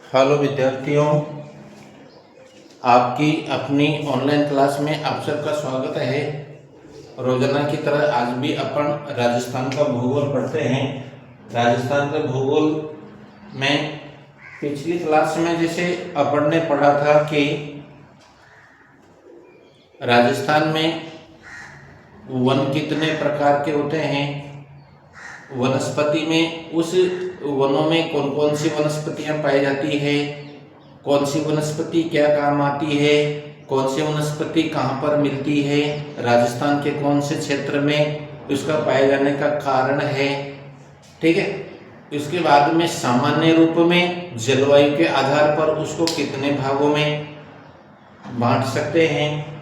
Hello विद्यार्थियों, आपकी अपनी ऑनलाइन क्लास में आप सबका स्वागत है। रोजाना की तरह आज भी अपन राजस्थान का भूगोल पढ़ते हैं। राजस्थान का भूगोल में पिछली क्लास में जैसे अपन ने पढ़ा था कि राजस्थान में वन कितने प्रकार के होते हैं, वनस्पति में उस वनों में कौन कौन सी वनस्पतियां पाई जाती है, कौन सी वनस्पति क्या काम आती है, कौन सी वनस्पति कहाँ पर मिलती है, राजस्थान के कौन से क्षेत्र में उसका पाए जाने का कारण है। ठीक है। इसके बाद में सामान्य रूप में जलवायु के आधार पर उसको कितने भागों में बांट सकते हैं,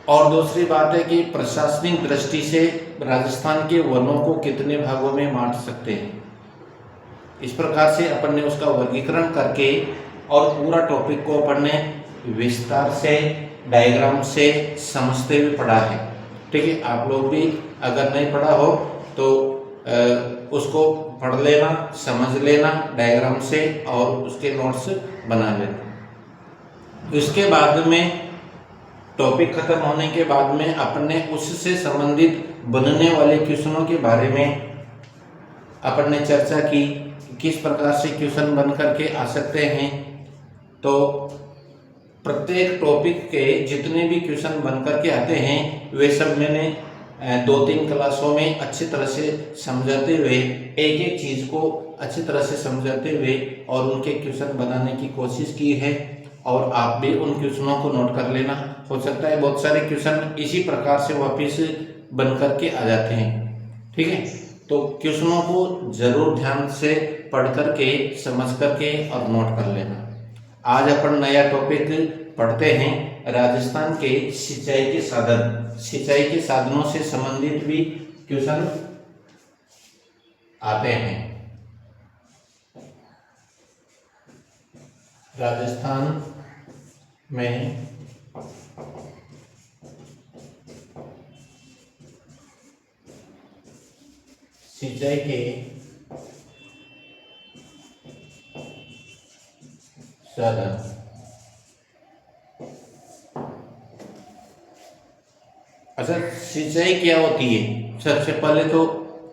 और दूसरी बात है कि प्रशासनिक दृष्टि से राजस्थान के वनों को कितने भागों में बांट सकते हैं। इस प्रकार से अपन ने उसका वर्गीकरण करके और पूरा टॉपिक को अपन ने विस्तार से डायग्राम से समझते हुए पढ़ा है। ठीक है। आप लोग भी अगर नहीं पढ़ा हो तो उसको पढ़ लेना, समझ लेना डायग्राम से और उसके नोट्स बना लेना। इसके बाद में टॉपिक खत्म होने के बाद में अपन ने उससे संबंधित बनने वाले क्वेश्चनों के बारे में अपन ने चर्चा की, किस प्रकार से क्वेश्चन बन करके आ सकते हैं। तो प्रत्येक टॉपिक के जितने भी क्वेश्चन बन करके आते हैं वे सब मैंने 2-3 क्लासों में अच्छी तरह से समझाते हुए, एक एक चीज को अच्छी तरह से समझाते हुए और उनके क्वेश्चन बनाने की कोशिश की है। और आप भी उन क्वेश्चनों को नोट कर लेना। हो सकता है बहुत सारे क्वेश्चन इसी प्रकार से वापिस बन करके आ जाते हैं। ठीक है। तो क्वेश्चनों को जरूर ध्यान से पढ़ करके, समझ करके और नोट कर लेना। आज अपन नया टॉपिक पढ़ते हैं, राजस्थान के सिंचाई के साधन। सिंचाई के साधनों से संबंधित भी क्वेश्चन आते हैं। राजस्थान में सिंचाई के साधन। अच्छा, सिंचाई क्या होती है? सबसे पहले तो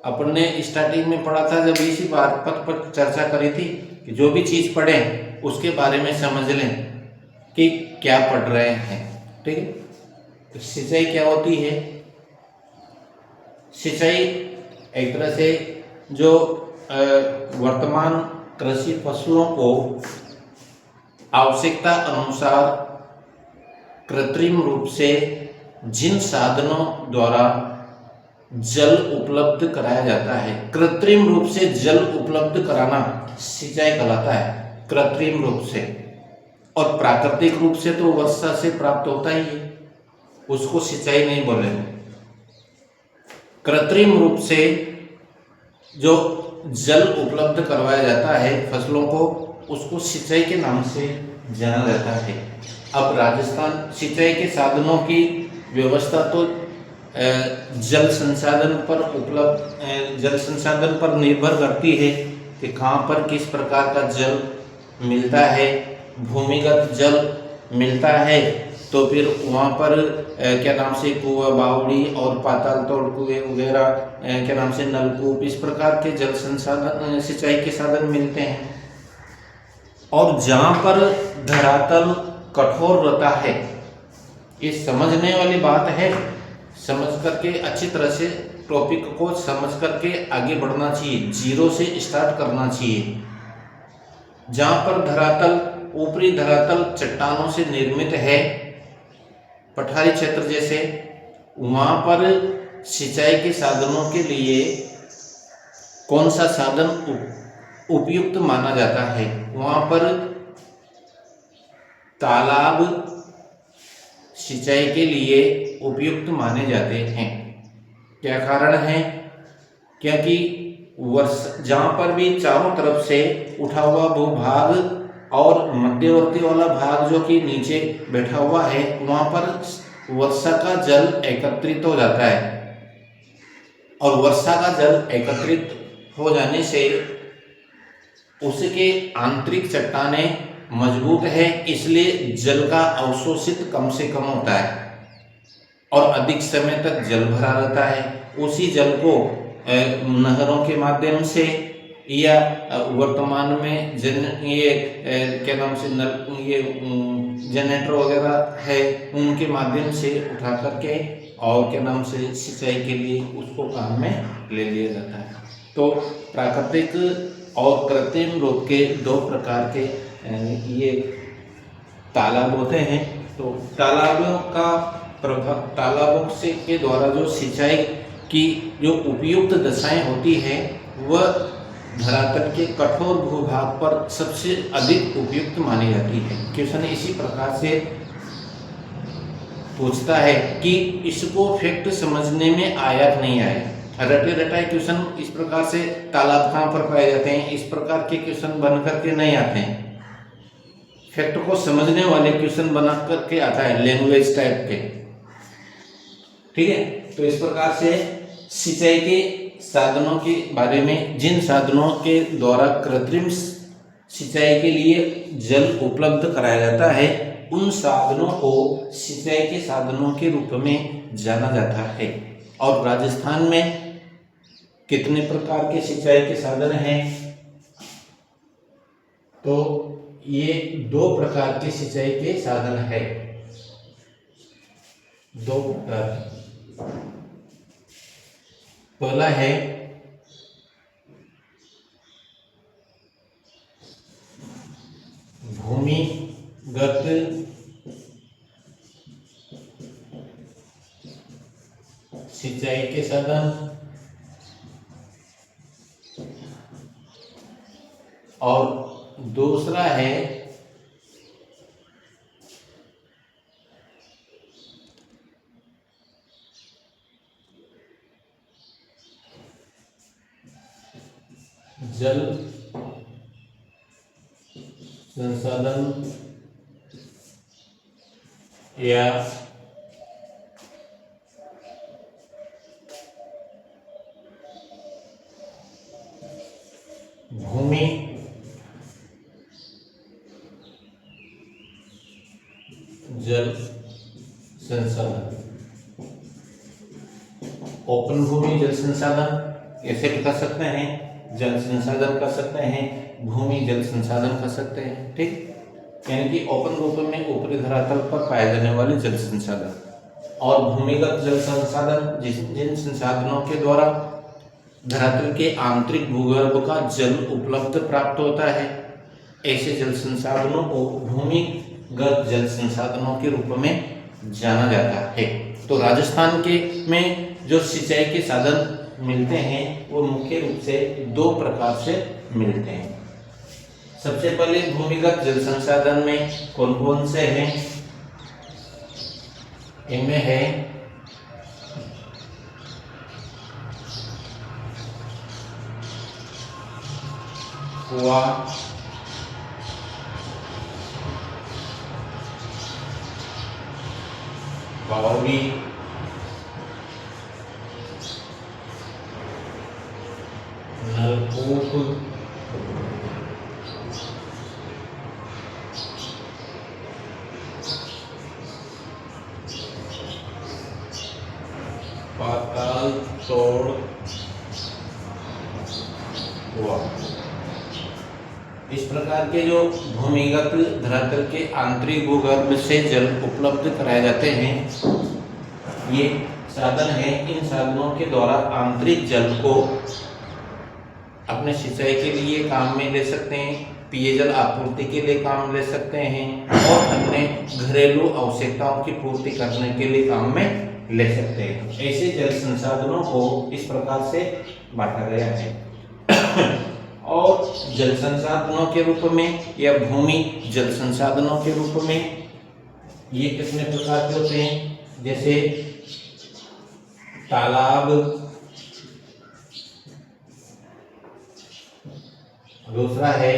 अपन ने स्टार्टिंग में पढ़ा था, जब इसी बात पर चर्चा करी थी कि जो भी चीज पढ़े उसके बारे में समझ लें कि क्या पढ़ रहे हैं। ठीक है। तो सिंचाई क्या होती है? सिंचाई एक तरह से जो वर्तमान कृषि फसलों को आवश्यकता अनुसार कृत्रिम रूप से जिन साधनों द्वारा जल उपलब्ध कराया जाता है, कृत्रिम रूप से जल उपलब्ध कराना सिंचाई कहलाता है। कृत्रिम रूप से, और प्राकृतिक रूप से तो वर्षा से प्राप्त होता ही है, उसको सिंचाई नहीं बोलेंगे। कृत्रिम रूप से जो जल उपलब्ध करवाया जाता है फसलों को, उसको सिंचाई के नाम से जाना जाता है। अब राजस्थान सिंचाई के साधनों की व्यवस्था तो जल संसाधन पर निर्भर करती है कि कहाँ पर किस प्रकार का जल मिलता है। भूमिगत जल मिलता है तो फिर वहाँ पर क्या नाम से कुआं, बावड़ी और पाताल तोड़ कुएं वगैरह, क्या नाम से नलकूप, इस प्रकार के जल संसाधन सिंचाई के साधन मिलते हैं। और जहाँ पर धरातल कठोर रहता है, ये समझने वाली बात है, समझ करके अच्छी तरह से टॉपिक को समझ करके आगे बढ़ना चाहिए, जीरो से स्टार्ट करना चाहिए। जहाँ पर धरातल, ऊपरी धरातल चट्टानों से निर्मित है, पठारी क्षेत्र जैसे, वहाँ पर सिंचाई के साधनों के लिए कौन सा साधन उपयुक्त माना जाता है? वहाँ पर तालाब सिंचाई के लिए उपयुक्त माने जाते हैं। क्या कारण है? क्योंकि जहाँ पर भी चारों तरफ से उठा हुआ भूभाग और मध्यवर्ती वाला भाग जो कि नीचे बैठा हुआ है, वहाँ पर वर्षा का जल एकत्रित हो जाता है, और वर्षा का जल एकत्रित हो जाने से उसके आंतरिक चट्टानें मजबूत है, इसलिए जल का अवशोषित कम से कम होता है और अधिक समय तक जल भरा रहता है। उसी जल को नहरों के माध्यम से या वर्तमान में क्या नाम से जनरेटर वगैरह है, उनके माध्यम से उठा करके और क्या नाम से सिंचाई के लिए उसको काम में ले लिया जाता है। तो प्राकृतिक और कृत्रिम रूप के दो प्रकार के ये तालाब होते हैं। तो तालाबों का प्रभाव, तालाबों से के द्वारा जो सिंचाई की जो उपयुक्त दशाएं होती है वह धरातल के कठोर भूभाग पर सबसे अधिक उपयुक्त मानी जाती है। क्वेश्चन इसी प्रकार से पूछता है कि इसको फैक्ट समझने में आया कि नहीं आया। रटे रटाए क्वेश्चन इस प्रकार से तालाब कहाँ पर पाए जाते हैं, इस प्रकार के क्वेश्चन बन करके नहीं आते हैं। फैक्ट को समझने वाले क्वेश्चन बना करके आता है, लैंग्वेज टाइप के। ठीक है, तो इस प्रकार से सिंचाई के साधनों के बारे में, जिन साधनों के द्वारा कृत्रिम सिंचाई के लिए जल उपलब्ध कराया जाता है, उन साधनों को सिंचाई के साधनों के रूप में जाना जाता है। और राजस्थान में कितने प्रकार के सिंचाई के साधन हैं? तो ये 2 प्रकार के सिंचाई के साधन है, 2 प्रकार। पहला है भूमिगत सिंचाई के साधन और दूसरा है जल संसाधन या भूमि जल संसाधन। ओपन भूमि जल संसाधन ऐसे भी कर सकते हैं, जल संसाधन कर सकते हैं, भूमि जल संसाधन कर सकते हैं। ठीक, यानी कि ओपन रूप में ऊपरी धरातल पर पाए जाने वाले जल संसाधन, और भूमिगत जल संसाधन जिन संसाधनों के द्वारा धरातल के आंतरिक भूगर्भ का जल उपलब्ध प्राप्त होता है, ऐसे जल संसाधनों को भूमिगत जल संसाधनों के रूप में जाना जाता है। तो राजस्थान के में जो सिंचाई के साधन मिलते हैं वो मुख्य रूप से 2 प्रकार से मिलते हैं। सबसे पहले भूमिगत जल संसाधन में कौन कौन से हैं? इनमें है कुआं, बावड़ी, नलकूप, पाताल तोड़ कुआं। इस प्रकार के जो भूमिगत धरातल के आंतरिक भूगर्भ से जल उपलब्ध कराए जाते हैं, ये साधन है। इन साधनों के द्वारा आंतरिक जल को अपने सिंचाई के लिए काम में ले सकते हैं, पेयजल आपूर्ति के लिए काम ले सकते हैं और अन्य घरेलू आवश्यकताओं की पूर्ति करने के लिए काम में ले सकते हैं। ऐसे जल संसाधनों को इस प्रकार से बांटा गया है। और जल संसाधनों के रूप में या भूमि जल संसाधनों के रूप में ये कितने प्रकार के होते हैं? जैसे तालाब, दूसरा है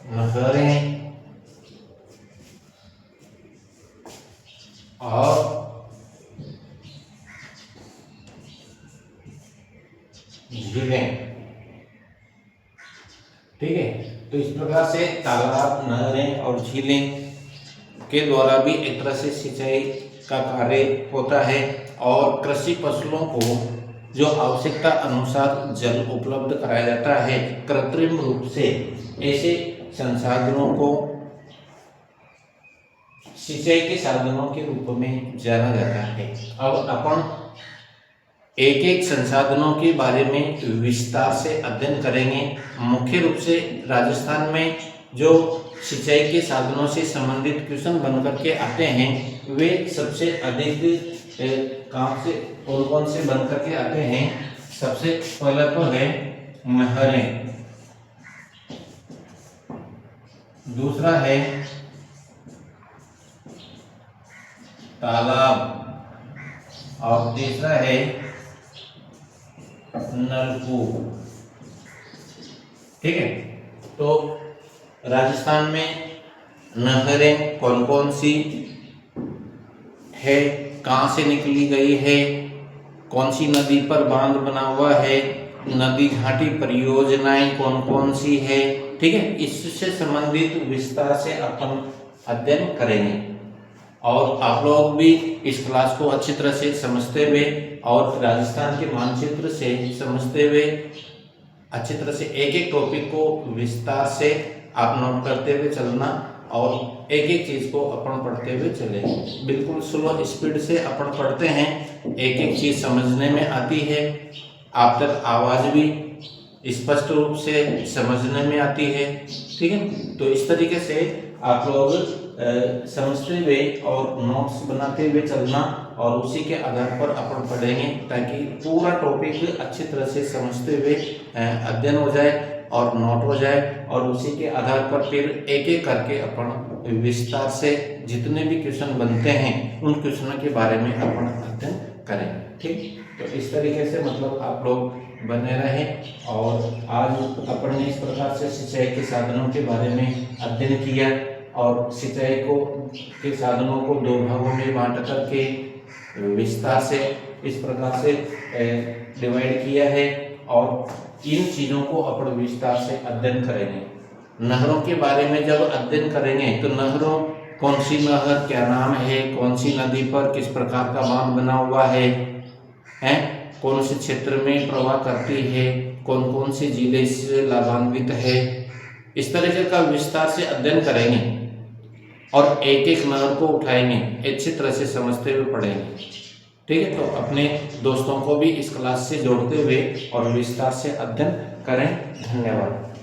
नहरें और झीलें। प्रकार से तालाब, नहरें और झीलें के द्वारा भी एक तरह से सिंचाई का कार्य होता है और कृषि फसलों को जो आवश्यकता अनुसार जल उपलब्ध कराया जाता है कृत्रिम रूप से। ऐसे संसाधनों को सिंचाई के साधनों के रूप में जाना जाता है। अब अपन एक एक संसाधनों के बारे में विस्तार से अध्ययन करेंगे। मुख्य रूप से राजस्थान में जो सिंचाई के साधनों से संबंधित क्वेश्चन बनकर के आते हैं वे सबसे अधिक कहाँ से और कौन से बनकर के आते हैं। सबसे पहला तो है नहरें, दूसरा है तालाब और तीसरा है नलकूप। ठीक है, तो राजस्थान में नहरें कौन कौन सी है, कहाँ से निकली गई है, कौन सी नदी पर बांध बना हुआ है, नदी घाटी परियोजनाएं कौन कौन सी है। ठीक है, इससे संबंधित विस्तार से अपन अध्ययन करेंगे और आप लोग भी इस क्लास को अच्छी तरह से समझते हुए और राजस्थान के मानचित्र से समझते हुए अच्छी तरह से एक एक टॉपिक को विस्तार से आप नोट करते हुए चलना और एक एक चीज को अपन पढ़ते हुए चले। बिल्कुल स्लो स्पीड से अपन पढ़ते हैं, एक एक चीज समझने में आती है, आप तक आवाज भी स्पष्ट रूप से समझने में आती है। ठीक है, तो इस तरीके से आप लोग समझते हुए और नोट्स बनाते हुए चलना और उसी के आधार पर अपन पढ़ेंगे ताकि पूरा टॉपिक अच्छी तरह से समझते हुए अध्ययन हो जाए और नोट हो जाए और उसी के आधार पर फिर एक एक करके अपन विस्तार से जितने भी क्वेश्चन बनते हैं उन क्वेश्चनों के बारे में अपन अध्ययन करेंगे। ठीक, तो इस तरीके से मतलब आप लोग बने रहें। और आज अपन ने इस प्रकार से सिंचाई के साधनों के बारे में अध्ययन किया और सिंचाई को के साधनों को दो भागों में बांट करके विस्तार से इस प्रकार से डिवाइड किया है और इन चीज़ों को अपन विस्तार से अध्ययन करेंगे। नहरों के बारे में जब अध्ययन करेंगे तो नहरों कौन सी नहर क्या नाम है, कौन सी नदी पर किस प्रकार का बांध बना हुआ है, कौन से क्षेत्र में प्रवाह करती है, कौन कौन से जिले से लाभान्वित है, इस तरीके का विस्तार से अध्ययन करेंगे और एक एक नहर को उठाएंगे, अच्छी तरह से समझते हुए पढ़ेंगे। ठीक है, तो अपने दोस्तों को भी इस क्लास से जोड़ते हुए और विस्तार से अध्ययन करें। धन्यवाद।